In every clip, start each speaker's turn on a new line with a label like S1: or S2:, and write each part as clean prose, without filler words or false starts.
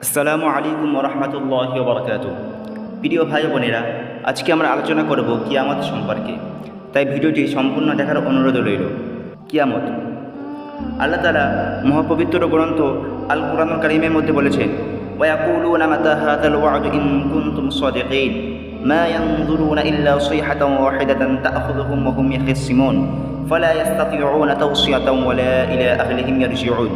S1: আসসালামু আলাইকুম রহমতুল্লাহ বরকাত। প্রিয় ভাই বোনেরা, আজকে আমরা আলোচনা করব কিয়ামত সম্পর্কে, তাই ভিডিওটি সম্পূর্ণ দেখার অনুরোধ রইল। কিয়ামত, আল্লাহ তাআলা মহাপবিত্র গ্রন্থ আল কুরআনুল কারীমের মধ্যে বলেছেন, ওয়ায়াকুলুনা মাতা হাযাল ওয়া'দু ইন কুনতুম সাদিকিন মা ইয়ানযুরুনা ইল্লা সাইহাতান ওয়াহিদাতান তা'খুযুহুম ওয়া হুম ইয়াখসিমুন ফালা ইস্তাতিউনা তাওসিয়াতান ওয়ালা ইলা আহলিহিম ইয়ারজিউন।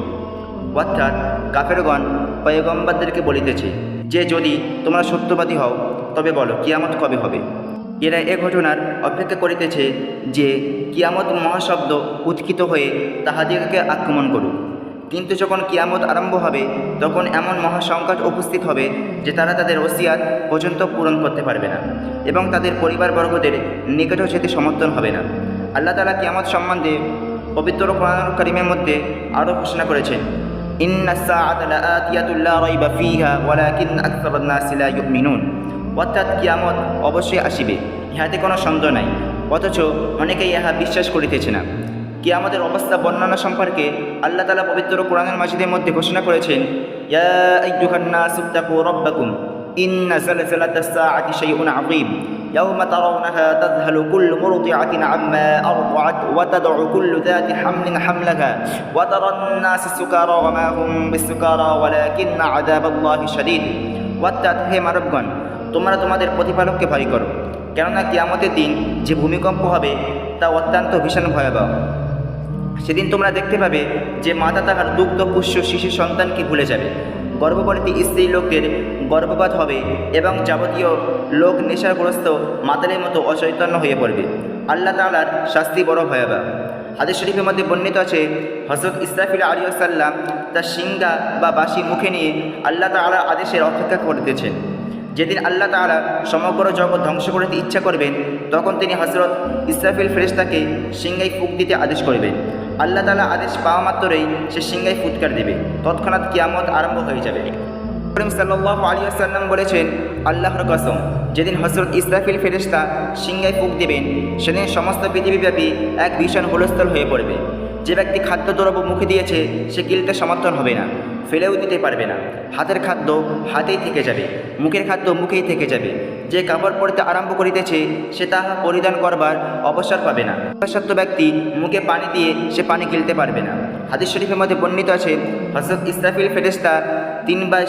S1: অর্থাৎ কাফেরগণ পয়গম্বরদেরকে বলিতেছে যে, যদি তোমরা সত্যবাদী হও তবে বলো কিয়ামত কবে হবে। এরা এ ঘটনার অপেক্ষা করিতেছে যে কিয়ামত মহাশব্দ উৎক্ষিত হয়ে তাহাদিগকে আক্রমণ করুক। কিন্তু যখন কিয়ামত আরম্ভ হবে তখন এমন মহাসংকট উপস্থিত হবে যে তারা তাদের ওসিয়াত পর্যন্ত পূরণ করতে পারবে না এবং তাদের পরিবারবর্গদের নিকটও যেতে সমর্থন হবে না। আল্লাহ তাআলা কিয়ামত সম্বন্ধে পবিত্র কোরআনুল কারীমের মধ্যে আরও ঘোষণা করেছেন, ইন্নাস সাআতা লাআতিয়াতুন লা রাইবা ফিহা ওয়ালাকিন্না আকসারান নাসি লা ইউমিনুন। অর্থাৎ কিয়ামত অবশ্যই আসিবে, ইহাতে কোনো সন্দেহ নাই, অথচ অনেকেই ইহা বিশ্বাস করিতেছে না। কিয়ামতের অবস্থা বর্ণনা সম্পর্কে আল্লাহ তাআলা পবিত্র কোরআনুল মাজিদের মধ্যে ঘোষণা করেছেন, ইয়া আইয়ুহান নাসু তাকু রাব্বাকুম ইন্না যালজালাতাস সাআতি শাইউন আযীম ইয়াওমা তারাউনাহা তাযহালু কুল্লু মুরদিআতিন আম্মা আরদাআত ওয়া তাদউ কুল্লু যাতি হামলিন হামলাহা ওয়া তারান নাসা সুকারা ওয়া মা হুম বিসুকারা ওয়ালাকিন্না আযাবাল্লাহি শাদীদ। অর্থাৎ, হে মানবগণ, তোমরা তোমাদের প্রতিপালককে ভয় করো, কেননা কিয়ামতের দিন যে ভূমিকম্প হবে তা অত্যন্ত ভীষণ ভয়াবহ। সেদিন তোমরা দেখতে পাবে যে মাতা তাহার দুগ্ধপুষ্য শিশু সন্তানকে ভুলে যাবে, গর্ভবতী স্ত্রী লোকদের গর্ভপাত হবে এবং যাবতীয় লোক নেশাগ্রস্ত মাতালের মতো অচৈতন্য হয়ে পড়বে। আল্লাহ তাআলার শাস্তি বড় ভয়াবহ। হাদিস শরীফের মধ্যে বর্ণিত আছে, হযরত ইসরাফিল আলাইহিস সালাম তার সিংহা বা বাঁশি মুখে নিয়ে আল্লাহ তাআলার আদেশের অপেক্ষা করতেছেন। যেদিন আল্লাহ তাআলা সমগ্র জগৎ ধ্বংস করতে ইচ্ছা করবেন তখন তিনি হযরত ইসরাফিল ফেরেশতাকে সিংহায় ফুঁক দিতে আদেশ করবেন। আল্লাহ তাআলা আদেশ পাওয়া মাত্রই সে সিংহায় ফুৎকার দেবে, তৎক্ষণাৎ কিয়ামত আরম্ভ হয়ে যাবে। করিম সাল্লাল্লাহু আলাইহি ওয়াসাল্লাম বলেছেন, আল্লাহর কসম, যেদিন হযরত ইসরাফিল ফেরেশতা সিংহায় ফুঁক দেবেন সেদিন সমস্ত পৃথিবীব্যাপী এক ভীষণ হুলস্থুল হয়ে পড়বে। যে ব্যক্তি খাদ্যদ্রব্য মুখে দিয়েছে সে গিলতে সমর্থন হবে না, ফেলেও দিতে পারবে না। হাতের খাদ্য হাতেই থেকে যাবে, মুখের খাদ্য মুখেই থেকে যাবে। যে কাপড় পরিতে আরম্ভ করিতেছে সে তাহা পরিধান করবার অবসর পাবে না। সত্য ব্যক্তি মুখে পানি দিয়ে সে পানি গিলতে পারবে না। হাদিস শরীফের মধ্যে বর্ণিত আছে, হযরত ইসরাফিল ফেরেশতা তিনবার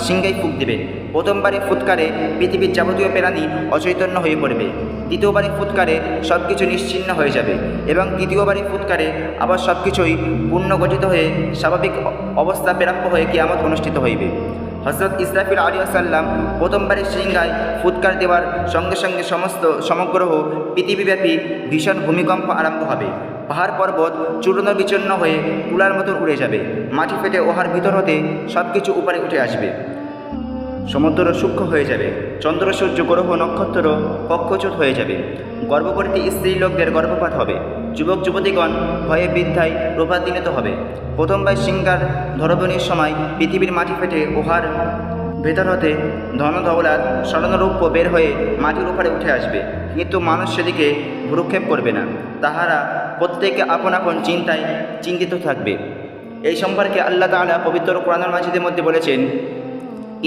S1: সিংহায় ফুঁক দেবেন। প্রথমবারে ফুৎকারে পৃথিবীর যাবতীয় প্রাণী অচৈতন্য হয়ে পড়বে, দ্বিতীয়বারে ফুৎকারে সব কিছু নিশ্চিহ্ন হয়ে যাবে এবং তৃতীয়বারে ফুৎকারে আবার সব কিছুই পুনর্গঠিত হয়ে স্বাভাবিক অবস্থা প্রাপ্য হয়ে কিয়ামত অনুষ্ঠিত হইবে। হযরত ইসরাফিল আলাইহিস সালাম প্রথমবারে সিংহায় ফুৎকার দেওয়ার সঙ্গে সঙ্গে সমগ্র পৃথিবীব্যাপী ভীষণ ভূমিকম্প আরম্ভ হবে। পাহাড় পর্বত চূর্ণ বিচূর্ণ হয়ে তুলার মতো উড়ে যাবে, মাটি ফেটে উহার ভিতর হতে সব কিছু উপরে উঠে আসবে, সমুদ্র সূক্ষ্ম হয়ে যাবে, চন্দ্র সূর্য গ্রহ নক্ষত্র কক্ষচ্যুত হয়ে যাবে, গর্ভবতী স্ত্রী লোকদের গর্ভপাত হবে, যুবক যুবতীগণ ভয়ে বৃদ্ধায় প্রভাতিত হবে। প্রথমবার সিংহার ধরবনির সময় পৃথিবীর মাটি ফেটে উহার ভেতর হতে ধন দৌলত স্বর্ণরৌপ্য বের হয়ে মাটির উপরে উঠে আসবে, কিন্তু মানুষ সেদিকে ভ্রুক্ষেপ করবে না, তাহারা প্রত্যেকে আপন আপন চিন্তায় চিন্তিত থাকবে। এই সম্পর্কে আল্লাহ তাআলা পবিত্র কোরআনুল মাজিদের মধ্যে বলেছেন,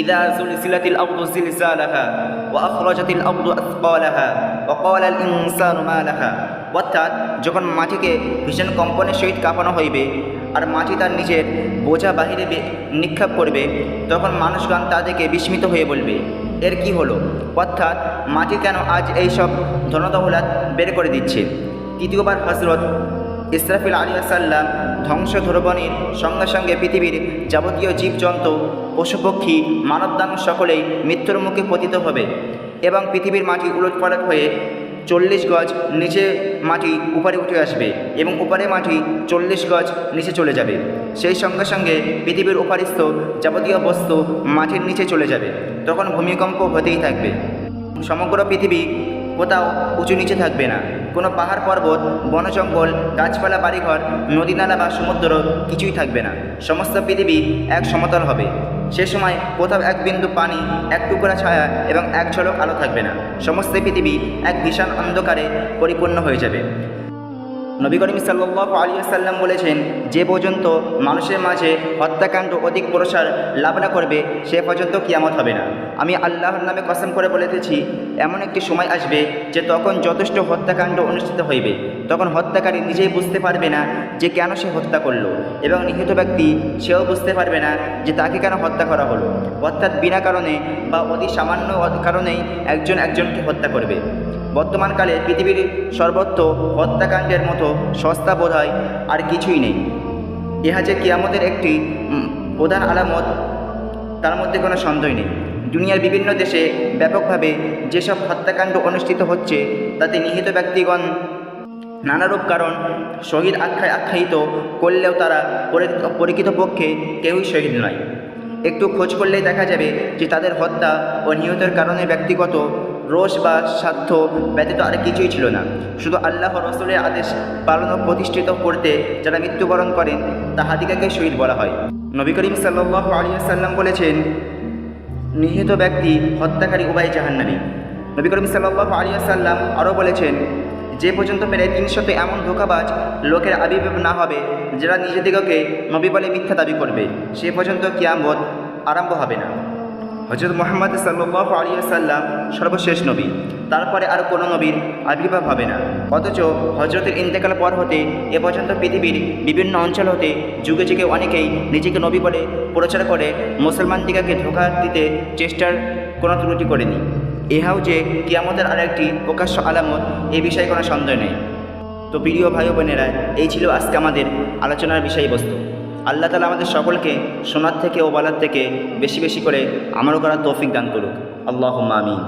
S1: ইযা যুলজিলাতিল আরদু জিলজালাহা ওয়া আখরাজাতিল আরদু আসকালাহা ওয়া ক্বালাল ইনসানু মা লাহা। অর্থাৎ, যখন মাটিকে ভীষণ কম্পনের সহিত কাঁপানো হইবে আর মাটি তার নিজের বোঝা বাহিরে নিক্ষেপ করবে, তখন মানুষগণ তা দেখে বিস্মিত হয়ে বলবে, এর কি হলো? অর্থাৎ, মাটি কেন আজ এইসব ধনদৌলত বের করে দিচ্ছে। তৃতীয়বার হযরত ইসরাফিল আলাইহিস সালাম ধ্বংস ধরবনির সঙ্গে সঙ্গে পৃথিবীর যাবতীয় জীবজন্তু পশুপক্ষী মানবদান সকলেই মৃত্যুর মুখে পতিত হবে এবং পৃথিবীর মাটি উলটপালট হয়ে 40 গজ নিচে মাটি উপরে উঠে আসবে এবং উপরে মাটি 40 গজ নিচে চলে যাবে। সেই সঙ্গে সঙ্গে পৃথিবীর উপরিস্থ যাবতীয় বস্তু মাটির নিচে চলে যাবে। তখন ভূমিকম্প হতেই থাকবে, সমগ্র পৃথিবী কোথাও উঁচু নিচে থাকবে না, কোনো পাহাড় পর্বত বন জঙ্গল গাছপালা বাড়িঘর নদী নালা বা সমুদ্র কিছুই থাকবে না। সমস্ত পৃথিবী এক সমতল হবে। সে সময় কোথাও এক বিন্দু পানি, এক টুকরা ছায়া এবং এক ঝলক আলো থাকবে না। সমস্ত পৃথিবী এক ভীষণ অন্ধকারে পরিপূর্ণ হয়ে যাবে। নবী করিম সাল্লাল্লাহু আলাইহি ওয়াসাল্লাম বলেছেন, যে পর্যন্ত মানুষের মাঝে হত্যাকাণ্ড অধিক প্রসার লাভ না করবে সে পর্যন্ত কিয়ামত হবে না। আমি আল্লাহর নামে কসম করে বলিতেছি, এমন একটি সময় আসবে যে তখন যথেষ্ট হত্যাকাণ্ড অনুষ্ঠিত হইবে, তখন হত্যাকারী নিজেই বুঝতে পারবে না যে কেন সে হত্যা করলো, এবং নিহত ব্যক্তি সেও বুঝতে পারবে না যে তাকে কেন হত্যা করা হলো। অর্থাৎ বিনা কারণে বা অতি সামান্য কারণেই একজন একজনকে হত্যা করবে। বর্তমানকালে পৃথিবীর সর্বত্র হত্যাকাণ্ডের মতো সস্তা বোধহয় আর কিছুই নেই। ইহা যে কিয়ামতের একটি প্রধান আলামত তার মধ্যে কোনো সন্দেহ নেই। দুনিয়ার বিভিন্ন দেশে ব্যাপকভাবে যেসব হত্যাকাণ্ড অনুষ্ঠিত হচ্ছে তাতে নিহত ব্যক্তিগণ নানারূপ কারণ শহীদ আখ্যায়িত করলেও তারা প্রকৃতপক্ষে কেউই শহীদ নয়। একটু খোঁজ করলেই দেখা যাবে যে তাদের হত্যা ও নিহতের কারণে ব্যক্তিগত রোষ বা স্বার্থ ব্যতীত আর কিছুই ছিল না। শুধু আল্লাহ রসুলের আদেশ পালন ও প্রতিষ্ঠিত করতে যারা মৃত্যুবরণ করেন তাহাদিগকে শহীদ বলা হয়। নবী করিম সাল্লাল্লাহু আলাইহি ওয়াসাল্লাম বলেছেন, নিহত ব্যক্তি হত্যাকারী উভয় জাহান্নামী। নবী করিম সাল্লাল্লাহু আলাইহি ওয়াসাল্লাম আরও বলেছেন, যে পর্যন্ত প্রায় 300 এমন ধোঁকাবাজ লোকের আবির্ভাব না হবে যারা নিজেদিগকে নবী বলে মিথ্যা দাবি করবে, সে পর্যন্ত কিয়ামত আরম্ভ হবে না। হযরত মুহাম্মদ সাল্লাল্লাহু আলাইহি ওয়াসাল্লাম সর্বশেষ নবী, তারপরে আর কোনো নবীর আবির্ভাব হবে না। অথচ হজরতের ইন্তেকাল পর হতে এ পর্যন্ত পৃথিবীর বিভিন্ন অঞ্চল হতে যুগে যুগে অনেকেই নিজেকে নবী বলে প্রচার করে মুসলমানদিগকে ধোঁকা দিতে চেষ্টার কোনো ত্রুটি করেনি। ইহাও যে কিয়ামতের আর একটি প্রকাশ্য আলামত, এ বিষয়ে কোনো সন্দেহ নেই। তো প্রিয় ভাই বোনেরা, এই ছিল আজকে আমাদের আলোচনার বিষয়বস্তু। আল্লাহ তাআলা আমাদের সকলকে শোনার থেকে ও বলার থেকে বেশি বেশি করে আমল করার তৌফিক দান করুক। আল্লাহুম্মা আমিন।